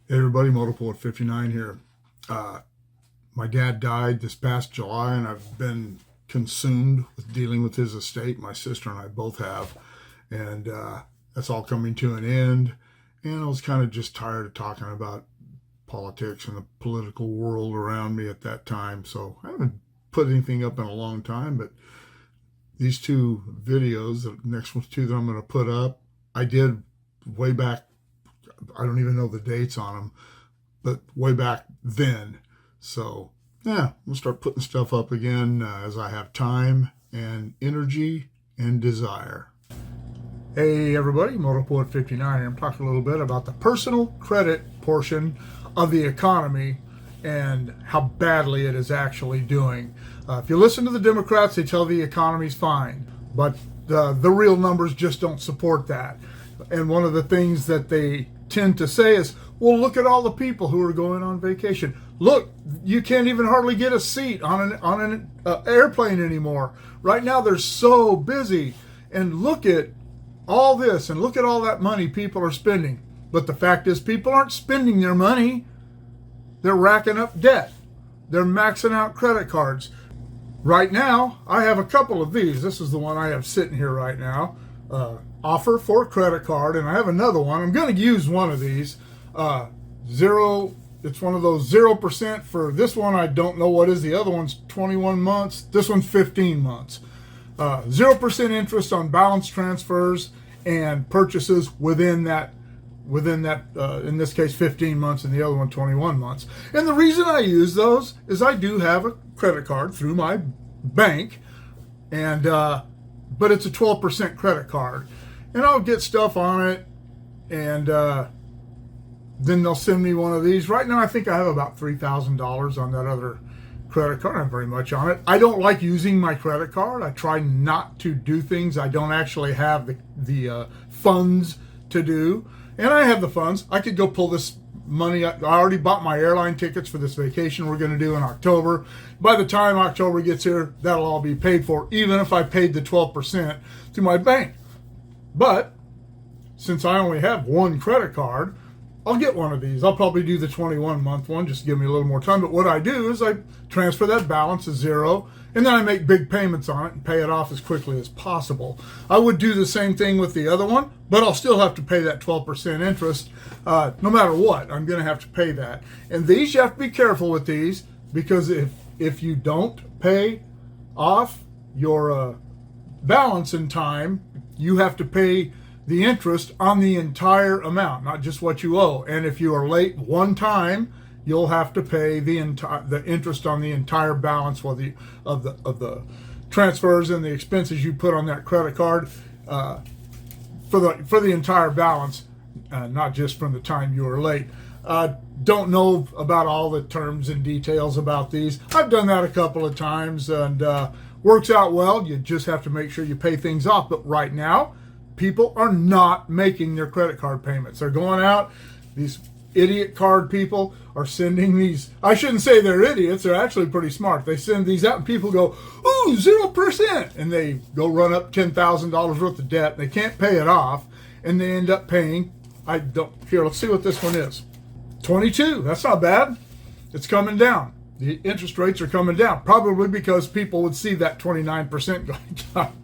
Hey everybody, Motorport 59 here. My dad died this past July, and I've been consumed with dealing with his estate. My sister and I both have, and that's all coming to an end. And I was kind of just tired of talking about politics and the political world around me at that time. So I haven't put anything up in a long time, but these two videos, the next two that I'm going to put up, I did way back. I don't even know the dates on them, but way back then. So yeah, we'll start putting stuff up again as I have time and energy and desire. Hey everybody, Motorport 59 here. I'm talking a little bit about the personal credit portion of the economy and how badly it is actually doing. If you listen to the Democrats, they tell the economy's fine, but the real numbers just don't support that. And one of the things that they tend to say is, well, look at all the people who are going on vacation. Look, you can't even hardly get a seat on an airplane anymore. Right now they're so busy. And look at all this and look at all that money people are spending. But the fact is, people aren't spending their money. They're racking up debt. They're maxing out credit cards. Right now, I have a couple of these. This is the one I have sitting here right now. Offer for a credit card, and I have another one. I'm going to use one of these. It's one of those 0% for this one. I don't know what is. The other one's 21 months. This one's 15 months. 0% interest on balance transfers and purchases within that, in this case, 15 months, and the other one 21 months. And the reason I use those is I do have a credit card through my bank, and but it's a 12% credit card. And I'll get stuff on it, and then they'll send me one of these. Right now, I think I have about $3,000 on that other credit card. Not very much on it. I don't like using my credit card. I try not to do things I don't actually have the funds to do. And I have the funds. I could go pull this money. I already bought my airline tickets for this vacation we're going to do in October. By the time October gets here, that'll all be paid for, even if I paid the 12% to my bank. But since I only have one credit card, I'll get one of these. I'll probably do the 21-month one just to give me a little more time. But what I do is I transfer that balance to zero, and then I make big payments on it and pay it off as quickly as possible. I would do the same thing with the other one, but I'll still have to pay that 12% interest. No matter what, I'm going to have to pay that. And these, you have to be careful with these, because if you don't pay off your balance in time, you have to pay the interest on the entire amount, not just what you owe. And if you are late one time, you'll have to pay the interest on the entire balance of the transfers and the expenses you put on that credit card for the entire balance, not just from the time you were late. Don't know about all the terms and details about these. I've done that a couple of times, and works out well. You just have to make sure you pay things off. But right now, people are not making their credit card payments. They're going out. These idiot card people are sending these. I shouldn't say they're idiots. They're actually pretty smart. They send these out, and people go, ooh, 0%. And they go run up $10,000 worth of debt. They can't pay it off, and they end up paying. Here, let's see what this one is. 22. That's not bad. It's coming down. The interest rates are coming down, probably because people would see that 29% going,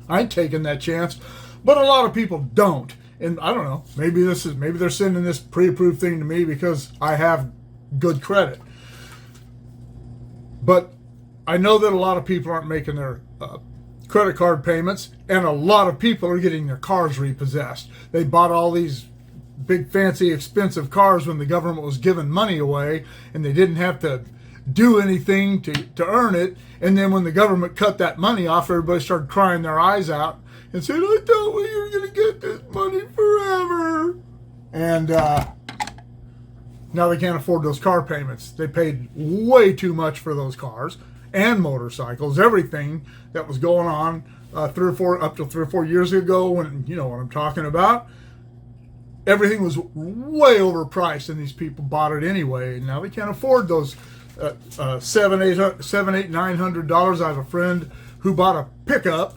I ain't taking that chance. But a lot of people don't. And I don't know, maybe they're sending this pre-approved thing to me because I have good credit. But I know that a lot of people aren't making their credit card payments, and a lot of people are getting their cars repossessed. They bought all these big, fancy, expensive cars when the government was giving money away, and they didn't have to do anything to earn it. And then when the government cut that money off, everybody started crying their eyes out and said, I thought we were going to get this money forever. And now they can't afford those car payments. They paid way too much for those cars and motorcycles, everything that was going on up to 3 or 4 years ago, when, you know what I'm talking about. Everything was way overpriced, and these people bought it anyway. And now they can't afford those $900. I have a friend who bought a pickup,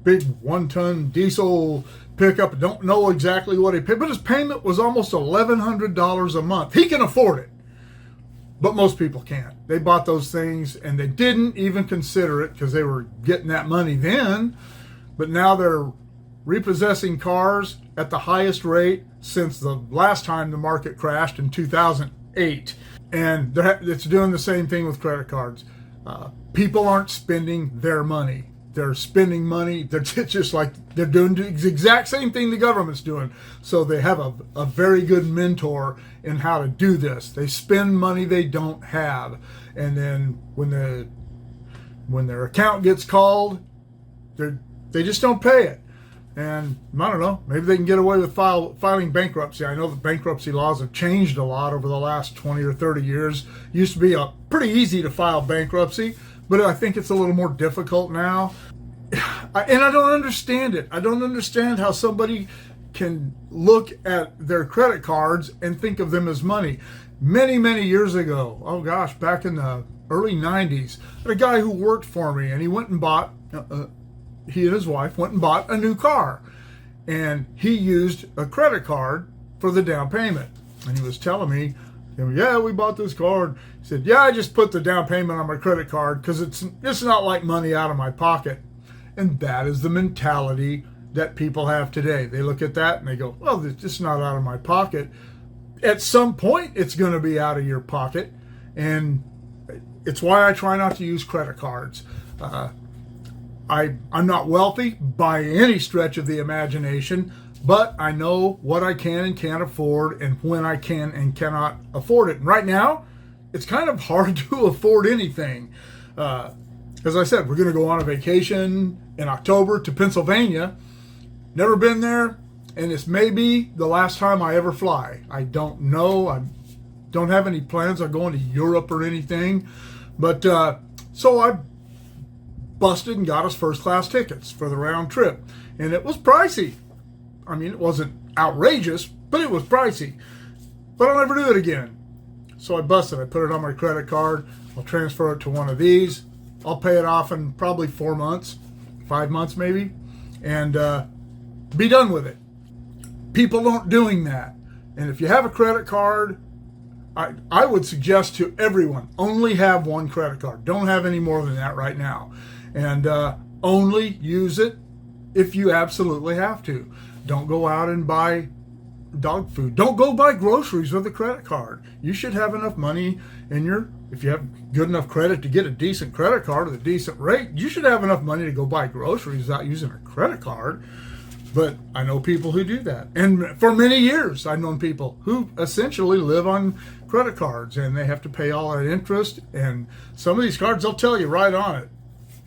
big 1-ton diesel pickup. Don't know exactly what he paid, but his payment was almost $1,100 a month. He can afford it, but most people can't. They bought those things and they didn't even consider it because they were getting that money then, but now they're repossessing cars at the highest rate since the last time the market crashed in 2008. And it's doing the same thing with credit cards. People aren't spending their money. They're spending money. They're just like they're doing the exact same thing the government's doing. So they have a very good mentor in how to do this. They spend money they don't have, and then when their account gets called, they just don't pay it. And I don't know, maybe they can get away with filing bankruptcy. I know the bankruptcy laws have changed a lot over the last 20 or 30 years. It used to be pretty easy to file bankruptcy, but I think it's a little more difficult now. And I don't understand it. I don't understand how somebody can look at their credit cards and think of them as money. Many, many years ago, oh gosh, back in the early 90s, I had a guy who worked for me, and he went and bought he and his wife went and bought a new car, and he used a credit card for the down payment. And he was telling me, yeah, we bought this car. He said, yeah, I just put the down payment on my credit card because it's not like money out of my pocket. And that is the mentality that people have today. They look at that and they go, well, it's just not out of my pocket. At some point, it's going to be out of your pocket. And it's why I try not to use credit cards. I'm not wealthy by any stretch of the imagination, but I know what I can and can't afford and when I can and cannot afford it. And right now, it's kind of hard to afford anything. As I said, we're going to go on a vacation in October to Pennsylvania. Never been there, and it's maybe the last time I ever fly. I don't know. I don't have any plans on going to Europe or anything. But so I busted and got us first class tickets for the round trip, and it was pricey. I mean, it wasn't outrageous, but it was pricey. But I'll never do it again. So I busted. I put it on my credit card. I'll transfer it to one of these. I'll pay it off in probably 4 months, 5 months maybe, and be done with it. People aren't doing that. And if you have a credit card, I would suggest to everyone, only have one credit card. Don't have any more than that right now. And only use it if you absolutely have to. Don't go out and buy dog food. Don't go buy groceries with a credit card. You should have enough money if you have good enough credit to get a decent credit card at a decent rate, you should have enough money to go buy groceries without using a credit card. But I know people who do that. And for many years, I've known people who essentially live on credit cards, and they have to pay all that interest. And some of these cards, they'll tell you right on it.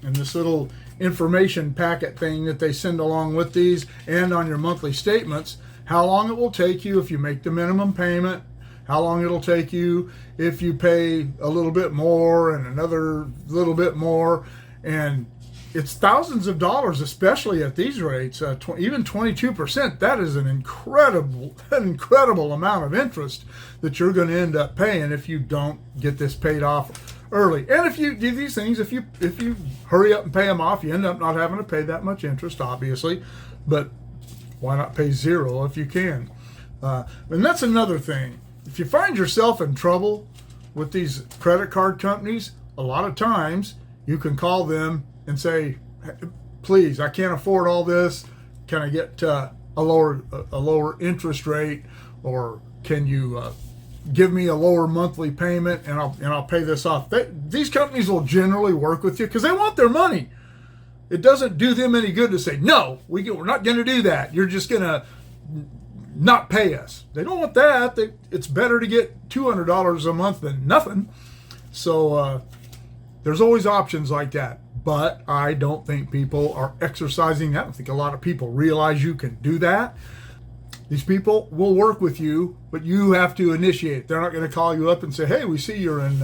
And this little information packet thing that they send along with these and on your monthly statements, how long it will take you if you make the minimum payment, how long it'll take you if you pay a little bit more and another little bit more. And it's thousands of dollars, especially at these rates, even 22%. That is an incredible amount of interest that you're going to end up paying if you don't get this paid off early. And if you do these things, if you hurry up and pay them off, you end up not having to pay that much interest, obviously. But why not pay zero if you can? And that's another thing. If you find yourself in trouble with these credit card companies, a lot of times you can call them and say, please, I can't afford all this. Can I get a lower interest rate, or can you give me a lower monthly payment and I'll pay this off? These companies will generally work with you because they want their money. It doesn't do them any good to say, no, we're not going to do that. You're just going to not pay us. They don't want that. It's better to get $200 a month than nothing. So there's always options like that. But I don't think people are exercising that. I don't think a lot of people realize you can do that. These people will work with you, but you have to initiate. They're not going to call you up and say, hey, we see you're in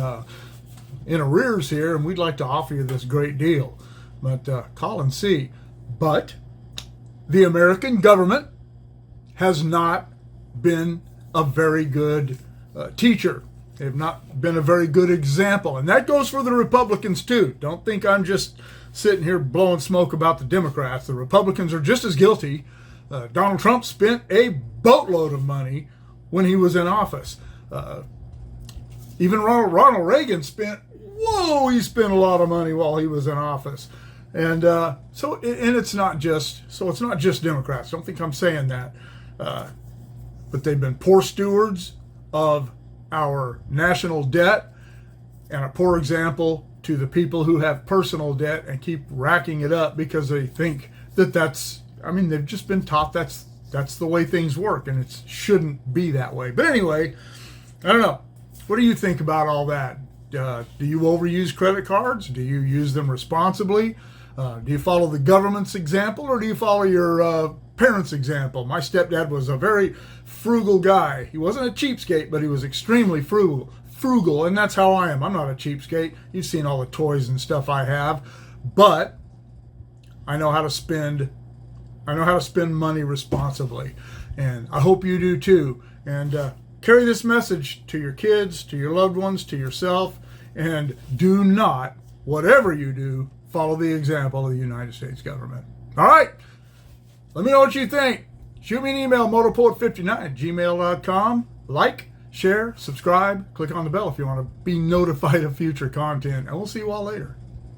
arrears here, and we'd like to offer you this great deal. But call and see. But the American government has not been a very good teacher. They've not been a very good example. And that goes for the Republicans too. Don't think I'm just sitting here blowing smoke about the Democrats. The Republicans are just as guilty. Donald Trump spent a boatload of money when he was in office. Even Ronald Reagan spent a lot of money while he was in office. And it's not just Democrats. Don't think I'm saying that. But they've been poor stewards of our national debt and a poor example to the people who have personal debt and keep racking it up because they think they've just been taught that's the way things work, and it shouldn't be that way. But anyway, I don't know. What do you think about all that? Do you overuse credit cards? Do you use them responsibly? Do you follow the government's example, or do you follow your parents' example? My stepdad was a very frugal guy. He wasn't a cheapskate, but he was extremely frugal, and that's how I am. I'm not a cheapskate. You've seen all the toys and stuff I have, but I know how to spend money responsibly, and I hope you do too. And carry this message to your kids, to your loved ones, to yourself, and do not, whatever you do, follow the example of the United States government. All right? Let me know what you think. Shoot me an email, motorpoet59@gmail.com. Like, share, subscribe, click on the bell if you want to be notified of future content, and we'll see you all later.